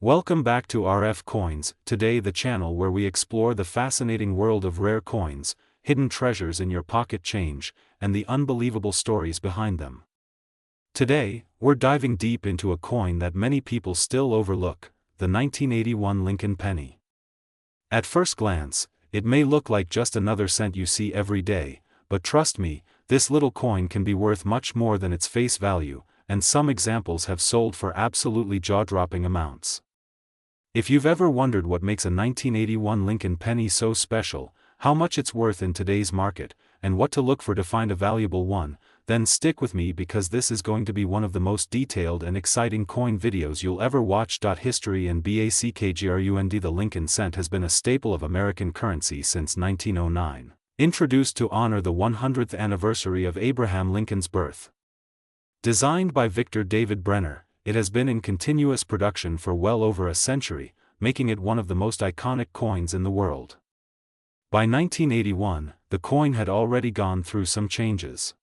Welcome back to RF Coins, today the channel where we explore the fascinating world of rare coins, hidden treasures in your pocket change, and the unbelievable stories behind them. Today, we're diving deep into a coin that many people still overlook, the 1981 Lincoln penny. At first glance, it may look like just another cent you see every day, but trust me, this little coin can be worth much more than its face value, and some examples have sold for absolutely jaw-dropping amounts. If you've ever wondered what makes a 1981 Lincoln penny so special, how much it's worth in today's market, and what to look for to find a valuable one, then stick with me because this is going to be one of the most detailed and exciting coin videos you'll ever watch. History and background. The Lincoln cent has been a staple of American currency since 1909, introduced to honor the 100th anniversary of Abraham Lincoln's birth. Designed by Victor David Brenner, it has been in continuous production for well over a century, making it one of the most iconic coins in the world. By 1981, the coin had already gone through some changes.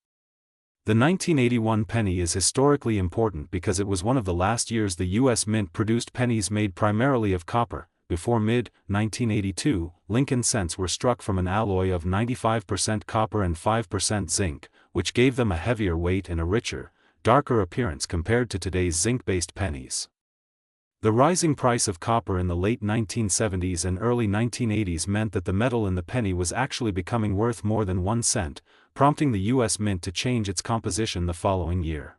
The 1981 penny is historically important because it was one of the last years the U.S. Mint produced pennies made primarily of copper. Before mid-1982, Lincoln cents were struck from an alloy of 95% copper and 5% zinc, which gave them a heavier weight and a richer, darker appearance compared to today's zinc-based pennies. The rising price of copper in the late 1970s and early 1980s meant that the metal in the penny was actually becoming worth more than 1 cent, prompting the U.S. Mint to change its composition the following year.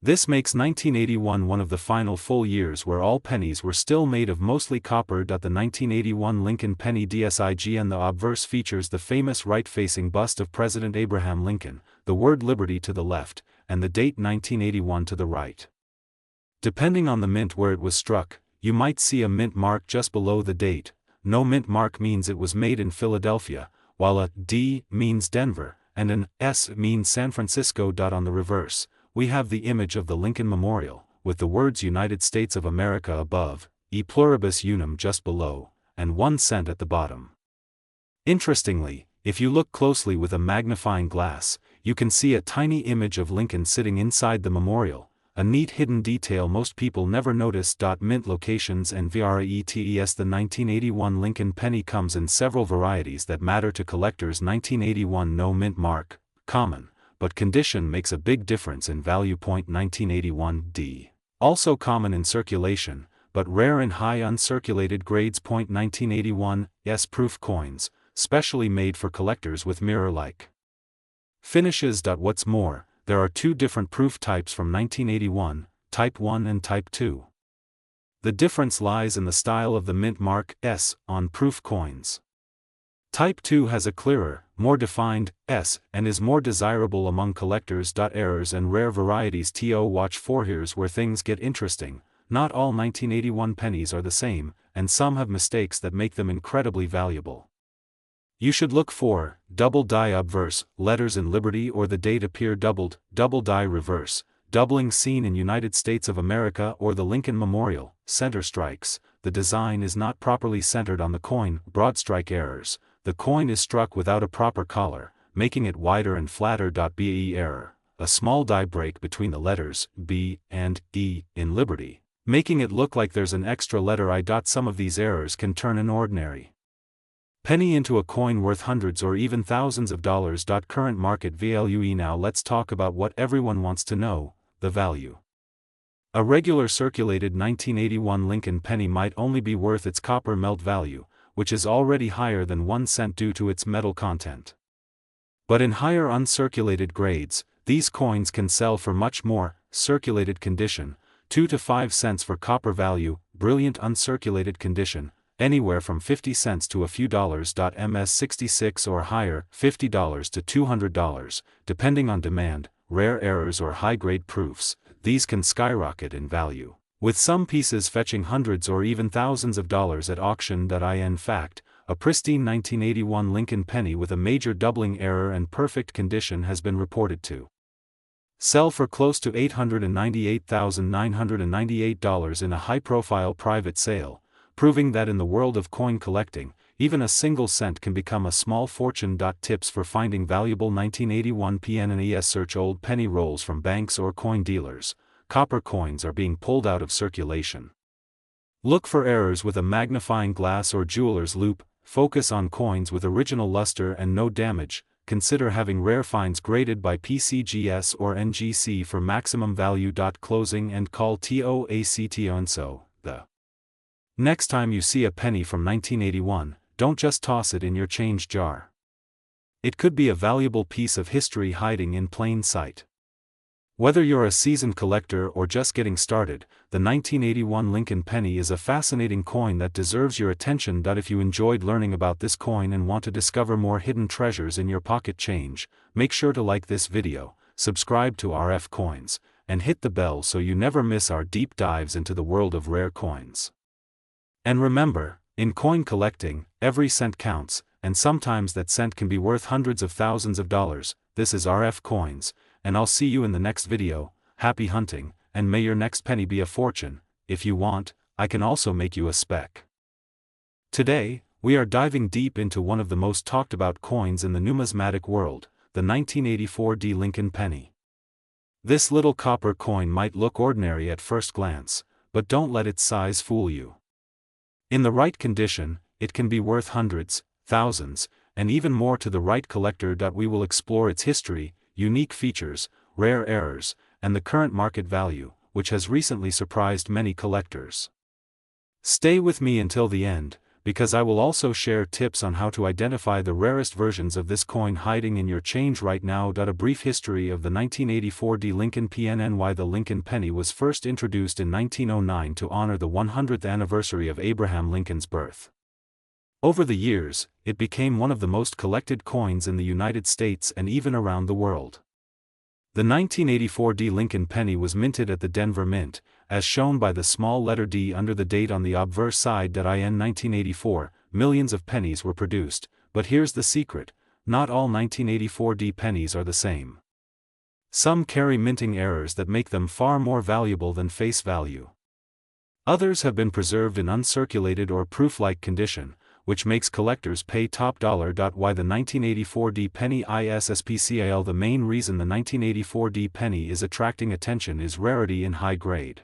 This makes 1981 one of the final full years where all pennies were still made of mostly copper. The 1981 Lincoln penny DSIG and the obverse features the famous right-facing bust of President Abraham Lincoln, the word liberty to the left, and the date 1981 to the right. Depending on the mint where it was struck, you might see a mint mark just below the date. No mint mark means it was made in Philadelphia, while a D means Denver, and an S means San Francisco. On the reverse, we have the image of the Lincoln Memorial, with the words United States of America above, E pluribus unum just below, and 1 cent at the bottom. Interestingly, if you look closely with a magnifying glass, you can see a tiny image of Lincoln sitting inside the memorial, a neat hidden detail most people never notice. Mint locations and VRETES. The 1981 Lincoln penny comes in several varieties that matter to collectors. 1981 no mint mark, common, but condition makes a big difference in value. 1981 D, also common in circulation, but rare in high uncirculated grades. 1981 S proof coins, specially made for collectors with mirror-like finishes. What's more, there are 2 different proof types from 1981, Type 1 and Type 2. The difference lies in the style of the mint mark S on proof coins. Type 2 has a clearer, more defined S and is more desirable among collectors. Errors and rare varieties. Watch for here's where things get interesting. Not all 1981 pennies are the same, and some have mistakes that make them incredibly valuable. You should look for double die obverse, letters in Liberty or the date appear doubled, double die reverse, doubling seen in United States of America or the Lincoln Memorial, center strikes, the design is not properly centered on the coin. Broad strike errors, the coin is struck without a proper collar, making it wider and flatter. BE error, a small die break between the letters B and E in Liberty, making it look like there's an extra letter I. Some of these errors can turn an ordinary penny into a coin worth hundreds or even thousands of dollars. Current market value. Now let's talk about what everyone wants to know, the value. A regular circulated 1981 Lincoln penny might only be worth its copper melt value, which is already higher than 1 cent due to its metal content. But in higher uncirculated grades, these coins can sell for much more. Circulated condition, 2 to 5 cents for copper value. Brilliant uncirculated condition, anywhere from 50 cents to a few dollars. MS 66 or higher, $50 to $200, depending on demand. Rare errors or high-grade proofs, these can skyrocket in value, with some pieces fetching hundreds or even thousands of dollars at auction. In fact, a pristine 1981 Lincoln penny with a major doubling error and perfect condition has been reported to sell for close to $898,998 in a high-profile private sale, proving that in the world of coin collecting, even a single cent can become a small fortune. Tips for finding valuable 1981 PNNES. Search old penny rolls from banks or coin dealers. Copper coins are being pulled out of circulation. Look for errors with a magnifying glass or jeweler's loupe, focus on coins with original luster and no damage, consider having rare finds graded by PCGS or NGC for maximum value. Closing and call TOACTO. And so, the next time you see a penny from 1981, don't just toss it in your change jar. It could be a valuable piece of history hiding in plain sight. Whether you're a seasoned collector or just getting started, the 1981 Lincoln penny is a fascinating coin that deserves your attention. If you enjoyed learning about this coin and want to discover more hidden treasures in your pocket change, make sure to like this video, subscribe to RF Coins, and hit the bell so you never miss our deep dives into the world of rare coins. And remember, in coin collecting, every cent counts, and sometimes that cent can be worth hundreds of thousands of dollars. This is RF Coins, and I'll see you in the next video. Happy hunting, and may your next penny be a fortune. If you want, I can also make you a spec. Today, we are diving deep into one of the most talked about coins in the numismatic world, the 1984 Lincoln penny. This little copper coin might look ordinary at first glance, but don't let its size fool you. In the right condition, it can be worth hundreds, thousands, and even more to the right collector. We will explore its history, unique features, rare errors, and the current market value, which has recently surprised many collectors. Stay with me until the end, because I will also share tips on how to identify the rarest versions of this coin hiding in your change right now. A brief history of the 1984 Lincoln PNNY. The Lincoln penny was first introduced in 1909 to honor the 100th anniversary of Abraham Lincoln's birth. Over the years, it became one of the most collected coins in the United States and even around the world. The 1984 Lincoln penny was minted at the Denver Mint, as shown by the small letter D under the date on the obverse side. In 1984, millions of pennies were produced, but here's the secret: not all 1984 pennies are the same. Some carry minting errors that make them far more valuable than face value. Others have been preserved in uncirculated or proof-like condition, which makes collectors pay top dollar. Why the 1984 penny ISSPCAL? The main reason the 1984 penny is attracting attention is rarity in high grade.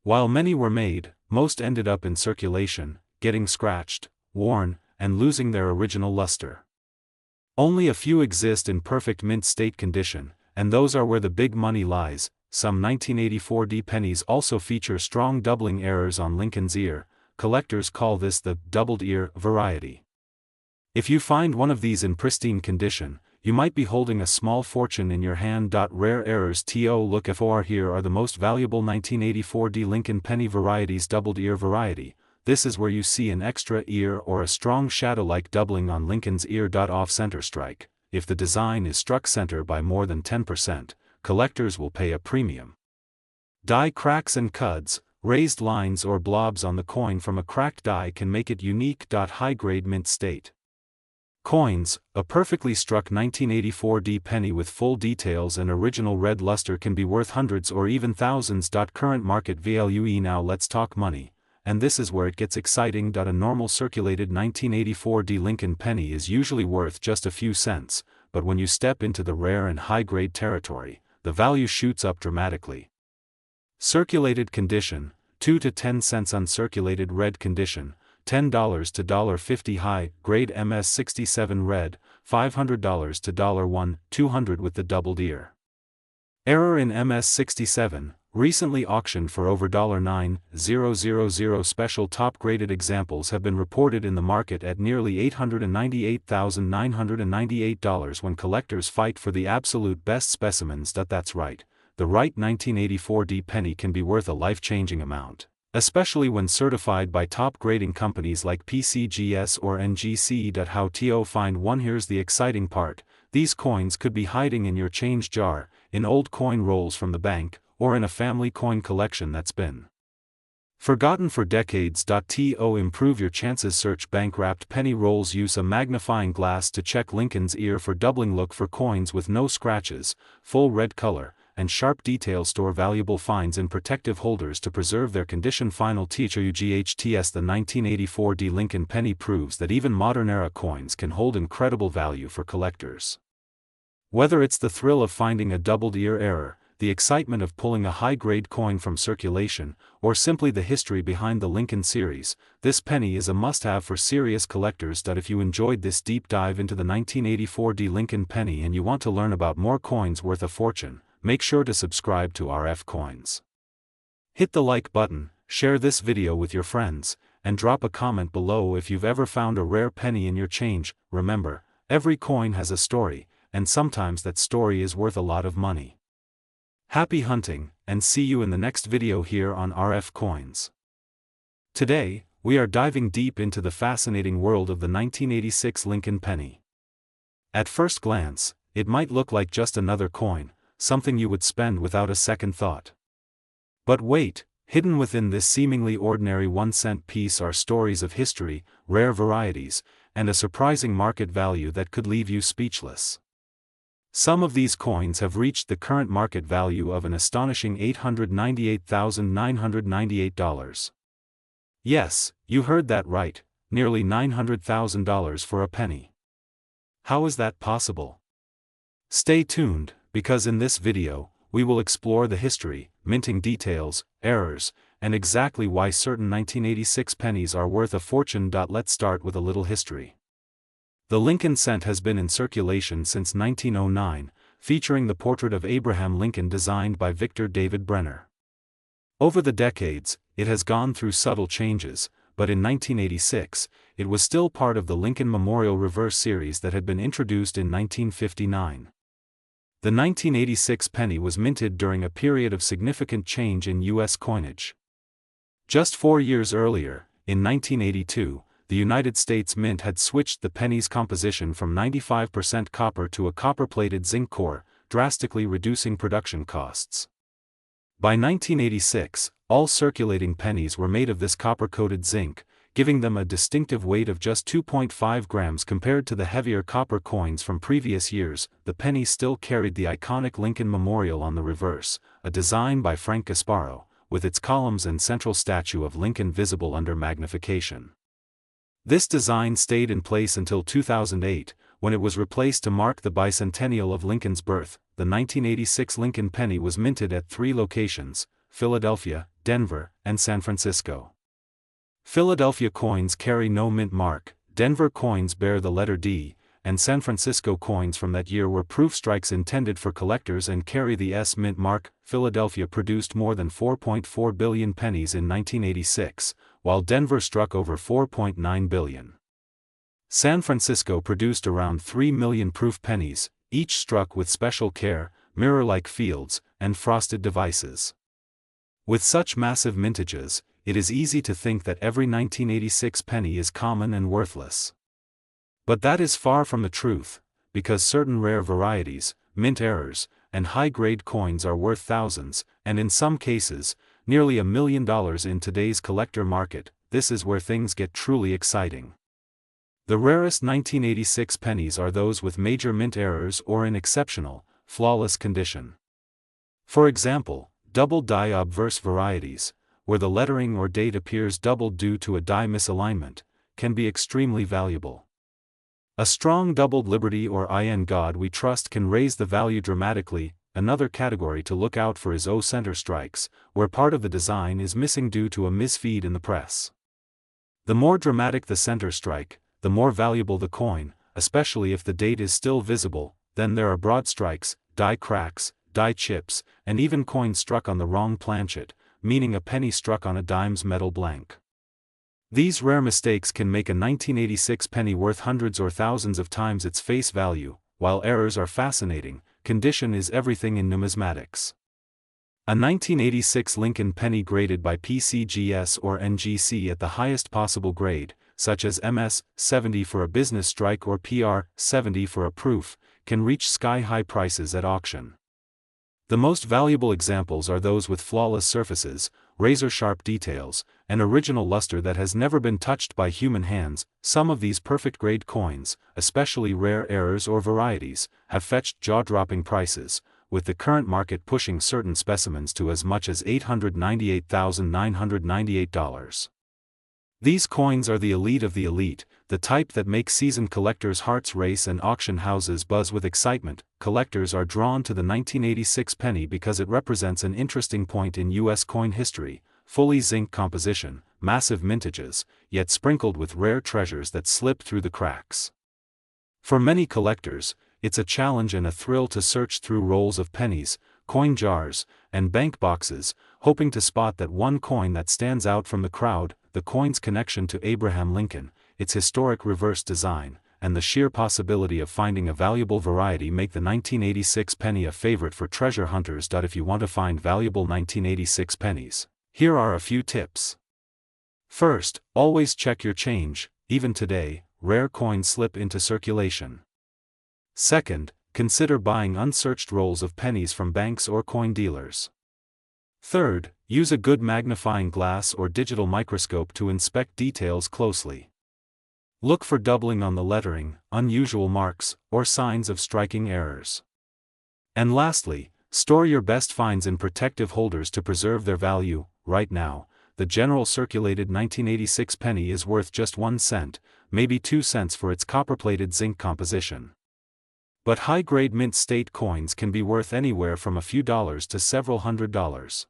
While many were made, most ended up in circulation, getting scratched, worn, and losing their original luster. Only a few exist in perfect mint state condition, and those are where the big money lies. Some 1984 pennies also feature strong doubling errors on Lincoln's ear. Collectors call this the doubled ear variety. If you find one of these in pristine condition, you might be holding a small fortune in your hand. Rare errors to look for. Here are the most valuable 1984 Lincoln penny varieties. Doubled ear variety. This is where you see an extra ear or a strong shadow-like doubling on Lincoln's ear. Off center strike. If the design is struck center by more than 10%, collectors will pay a premium. Die cracks and cuds. Raised lines or blobs on the coin from a cracked die can make it unique. High-grade mint state coins. A perfectly struck 1984 penny with full details and original red luster can be worth hundreds or even thousands. Current market value. Now let's talk money, and this is where it gets exciting. A normal circulated 1984 Lincoln penny is usually worth just a few cents, but when you step into the rare and high-grade territory, the value shoots up dramatically. Circulated condition, 2 to 10 cents. Uncirculated red condition, $10 to $1.50. High grade MS67 red, $500 to $1,200 with the doubled ear. Error in MS67, recently auctioned for over $9,000. Special top graded examples have been reported in the market at nearly $898,998 when collectors fight for the absolute best specimens. That's right. The right 1984 penny can be worth a life-changing amount, especially when certified by top grading companies like PCGS or NGC. How to find one? Here's the exciting part: these coins could be hiding in your change jar, in old coin rolls from the bank, or in a family coin collection that's been forgotten for decades. To improve your chances, search bank-wrapped penny rolls. Use a magnifying glass to check Lincoln's ear for doubling. Look for coins with no scratches, full red color, and sharp details. Store valuable finds in protective holders to preserve their condition. Final THUGHTS. The 1984 Lincoln penny proves that even modern-era coins can hold incredible value for collectors. Whether it's the thrill of finding a doubled ear error, the excitement of pulling a high-grade coin from circulation, or simply the history behind the Lincoln series, this penny is a must-have for serious collectors. If you enjoyed this deep dive into the 1984 Lincoln penny and you want to learn about more coins worth a fortune, make sure to subscribe to RF Coins. Hit the like button, share this video with your friends, and drop a comment below if you've ever found a rare penny in your change. Remember, every coin has a story, and sometimes that story is worth a lot of money. Happy hunting, and see you in the next video here on RF Coins. Today, we are diving deep into the fascinating world of the 1986 Lincoln penny. At first glance, it might look like just another coin, something you would spend without a second thought. But wait, hidden within this seemingly ordinary 1-cent piece are stories of history, rare varieties, and a surprising market value that could leave you speechless. Some of these coins have reached the current market value of an astonishing $898,998. Yes, you heard that right, nearly $900,000 for a penny. How is that possible? Stay tuned, because in this video, we will explore the history, minting details, errors, and exactly why certain 1986 pennies are worth a fortune. Let's start with a little history. The Lincoln cent has been in circulation since 1909, featuring the portrait of Abraham Lincoln designed by Victor David Brenner. Over the decades, it has gone through subtle changes, but in 1986, it was still part of the Lincoln Memorial Reverse series that had been introduced in 1959. The 1986 penny was minted during a period of significant change in U.S. coinage. Just 4 years earlier, in 1982, the United States Mint had switched the penny's composition from 95% copper to a copper-plated zinc core, drastically reducing production costs. By 1986, all circulating pennies were made of this copper-coated zinc, giving them a distinctive weight of just 2.5 grams compared to the heavier copper coins from previous years. The penny still carried the iconic Lincoln Memorial on the reverse, a design by Frank Gasparo, with its columns and central statue of Lincoln visible under magnification. This design stayed in place until 2008, when it was replaced to mark the bicentennial of Lincoln's birth. The 1986 Lincoln penny was minted at 3 locations: Philadelphia, Denver, and San Francisco. Philadelphia coins carry no mint mark, Denver coins bear the letter D, and San Francisco coins from that year were proof strikes intended for collectors and carry the S mint mark. Philadelphia produced more than 4.4 billion pennies in 1986, while Denver struck over 4.9 billion. San Francisco produced around 3 million proof pennies, each struck with special care, mirror-like fields, and frosted devices. With such massive mintages, it is easy to think that every 1986 penny is common and worthless. But that is far from the truth, because certain rare varieties, mint errors, and high-grade coins are worth thousands, and in some cases, nearly $1 million in today's collector market. This is where things get truly exciting. The rarest 1986 pennies are those with major mint errors or in exceptional, flawless condition. For example, double die obverse varieties, where the lettering or date appears doubled due to a die misalignment, can be extremely valuable. A strong doubled Liberty or In God We Trust can raise the value dramatically. Another category to look out for is O-center strikes, where part of the design is missing due to a misfeed in the press. The more dramatic the center strike, the more valuable the coin, especially if the date is still visible. Then there are broad strikes, die cracks, die chips, and even coins struck on the wrong planchet, meaning a penny struck on a dime's metal blank. These rare mistakes can make a 1986 penny worth hundreds or thousands of times its face value. While errors are fascinating, condition is everything in numismatics. A 1986 Lincoln penny graded by PCGS or NGC at the highest possible grade, such as MS 70 for a business strike or PR 70 for a proof, can reach sky-high prices at auction. The most valuable examples are those with flawless surfaces, razor-sharp details, and original luster that has never been touched by human hands. Some of these perfect-grade coins, especially rare errors or varieties, have fetched jaw-dropping prices, with the current market pushing certain specimens to as much as $898,998. These coins are the elite of the elite, the type that make seasoned collectors' hearts race and auction houses buzz with excitement. Collectors are drawn to the 1986 penny because it represents an interesting point in U.S. coin history: fully zinc composition, massive mintages, yet sprinkled with rare treasures that slip through the cracks. For many collectors, it's a challenge and a thrill to search through rolls of pennies, coin jars, and bank boxes, hoping to spot that one coin that stands out from the crowd. The coin's connection to Abraham Lincoln, its historic reverse design, and the sheer possibility of finding a valuable variety make the 1986 penny a favorite for treasure hunters. If you want to find valuable 1986 pennies, here are a few tips. First, always check your change. Even today, rare coins slip into circulation. Second, consider buying unsearched rolls of pennies from banks or coin dealers. Third, use a good magnifying glass or digital microscope to inspect details closely. Look for doubling on the lettering, unusual marks, or signs of striking errors. And lastly, store your best finds in protective holders to preserve their value. Right now, the general circulated 1986 penny is worth just 1 cent, maybe 2 cents for its copper-plated zinc composition. But high-grade mint state coins can be worth anywhere from a few dollars to several $100s.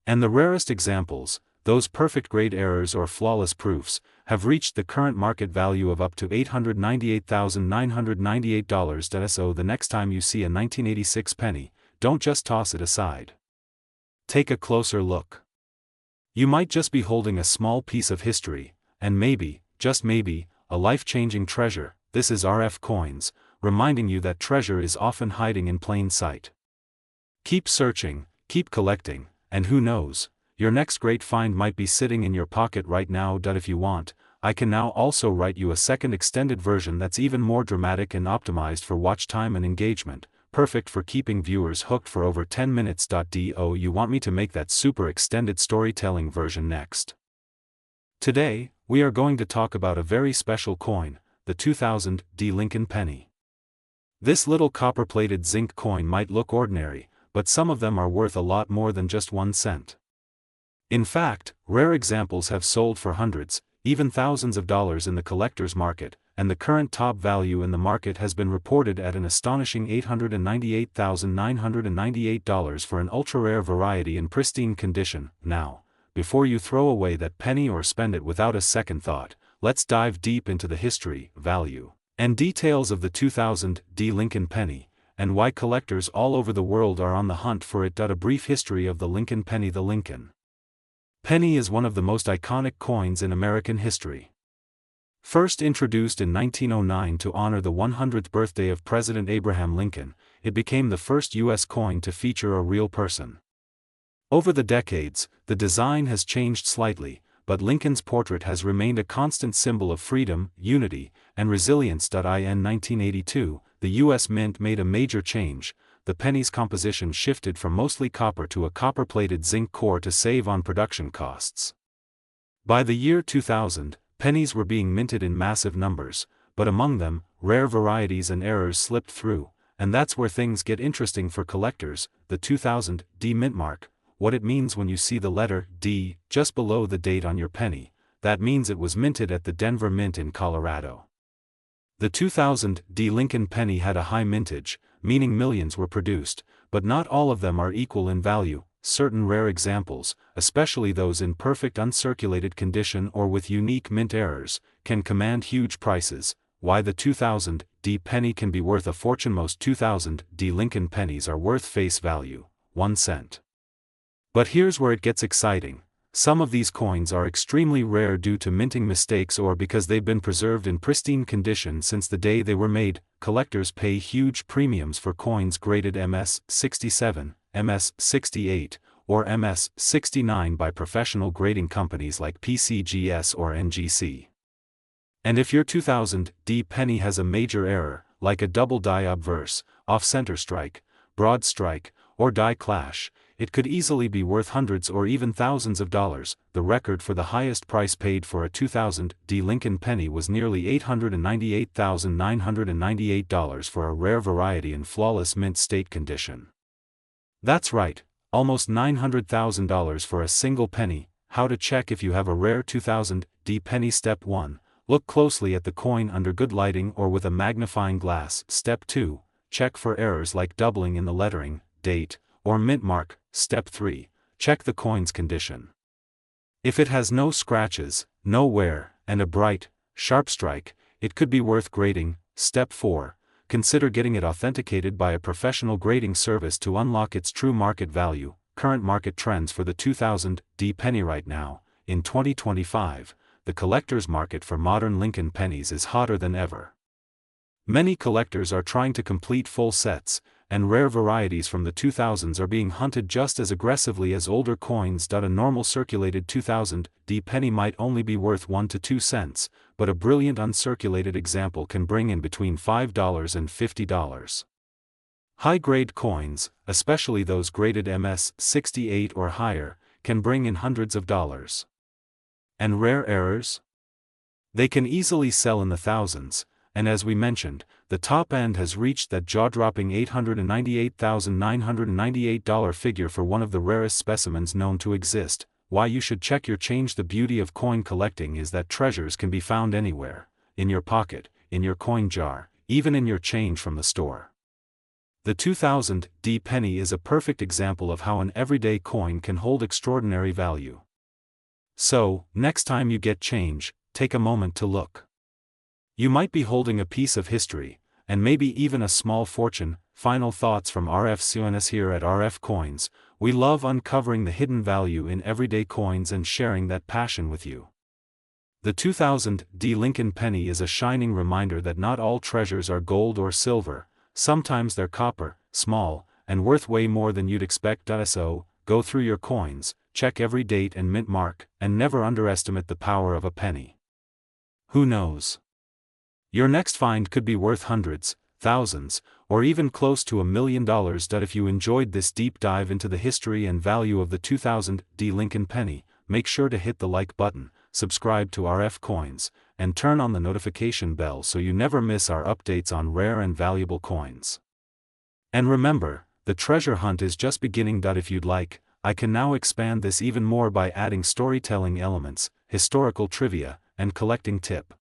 And the rarest examples, those perfect grade errors or flawless proofs, have reached the current market value of up to $898,998. So the next time you see a 1986 penny, don't just toss it aside. Take a closer look. You might just be holding a small piece of history, and maybe, just maybe, a life-changing treasure. This is RF Coins, reminding you that treasure is often hiding in plain sight. Keep searching, keep collecting, and who knows, your next great find might be sitting in your pocket right now. If you want, I can now also write you a second extended version that's even more dramatic and optimized for watch time and engagement, perfect for keeping viewers hooked for over 10 minutes. Do you want me to make that super extended storytelling version next? Today, we are going to talk about a very special coin, the 2000 Lincoln penny. This little copper-plated zinc coin might look ordinary, but some of them are worth a lot more than just 1 cent. In fact, rare examples have sold for hundreds, even thousands of dollars in the collector's market, and the current top value in the market has been reported at an astonishing $898,998 for an ultra-rare variety in pristine condition. Now, before you throw away that penny or spend it without a second thought, let's dive deep into the history, value, and details of the 2000 Lincoln penny, and why collectors all over the world are on the hunt for it. A brief history of the Lincoln penny. The Lincoln penny is one of the most iconic coins in American history. First introduced in 1909 to honor the 100th birthday of President Abraham Lincoln, it became the first U.S. coin to feature a real person. Over the decades, the design has changed slightly, but Lincoln's portrait has remained a constant symbol of freedom, unity, and resilience. In 1982, the U.S. Mint made a major change. The penny's composition shifted from mostly copper to a copper-plated zinc core to save on production costs. By the year 2000, pennies were being minted in massive numbers, but among them, rare varieties and errors slipped through, and that's where things get interesting for collectors. The 2000 mint mark, what it means when you see the letter D just below the date on your penny, that means it was minted at the Denver Mint in Colorado. The 2000 Lincoln penny had a high mintage, meaning millions were produced, but not all of them are equal in value. Certain rare examples, especially those in perfect uncirculated condition or with unique mint errors, can command huge prices. Why the 2000 penny can be worth a fortune? Most 2000 Lincoln pennies are worth face value, 1 cent. But here's where it gets exciting. Some of these coins are extremely rare due to minting mistakes or because they've been preserved in pristine condition since the day they were made. Collectors pay huge premiums for coins graded MS-67, MS-68, or MS-69 by professional grading companies like PCGS or NGC. And if your 2000 penny has a major error, like a double die obverse, off-center strike, broad strike, or die clash, it could easily be worth hundreds or even thousands of dollars. The record for the highest price paid for a 2000 Lincoln penny was nearly $898,998 for a rare variety in flawless mint state condition. That's right, almost $900,000 for a single penny. How to check if you have a rare 2000 D penny. Step 1. Look closely at the coin under good lighting or with a magnifying glass. Step 2. Check for errors like doubling in the lettering, date, or mint mark. Step 3. Check the coin's condition. If it has no scratches, no wear, and a bright, sharp strike, it could be worth grading. Step 4. Consider getting it authenticated by a professional grading service to unlock its true market value. Current market trends for the 2000 D penny. Right now, in 2025, the collector's market for modern Lincoln pennies is hotter than ever. Many collectors are trying to complete full sets, and rare varieties from the 2000s are being hunted just as aggressively as older coins. A normal circulated 2000 D penny might only be worth 1 to 2 cents, but a brilliant uncirculated example can bring in between $5 and $50. High-grade coins, especially those graded MS 68 or higher, can bring in hundreds of dollars. And rare errors? They can easily sell in the thousands, and as we mentioned, the top end has reached that jaw-dropping $898,998 figure for one of the rarest specimens known to exist. Why you should check your change. The beauty of coin collecting is that treasures can be found anywhere, in your pocket, in your coin jar, even in your change from the store. The 2000 D penny is a perfect example of how an everyday coin can hold extraordinary value. So, next time you get change, take a moment to look. You might be holding a piece of history, and maybe even a small fortune. Final thoughts from RF Coinage. Here at RF Coins, we love uncovering the hidden value in everyday coins and sharing that passion with you. The 2000 D Lincoln penny is a shining reminder that not all treasures are gold or silver. Sometimes they're copper, small, and worth way more than you'd expect. So, go through your coins, check every date and mint mark, and never underestimate the power of a penny. Who knows? Your next find could be worth hundreds, thousands, or even close to $1 million. If you enjoyed this deep dive into the history and value of the 2000 D Lincoln penny, make sure to hit the like button, subscribe to RF Coins, and turn on the notification bell so you never miss our updates on rare and valuable coins. And remember, the treasure hunt is just beginning. If you'd like, I can now expand this even more by adding storytelling elements, historical trivia, and collecting tip.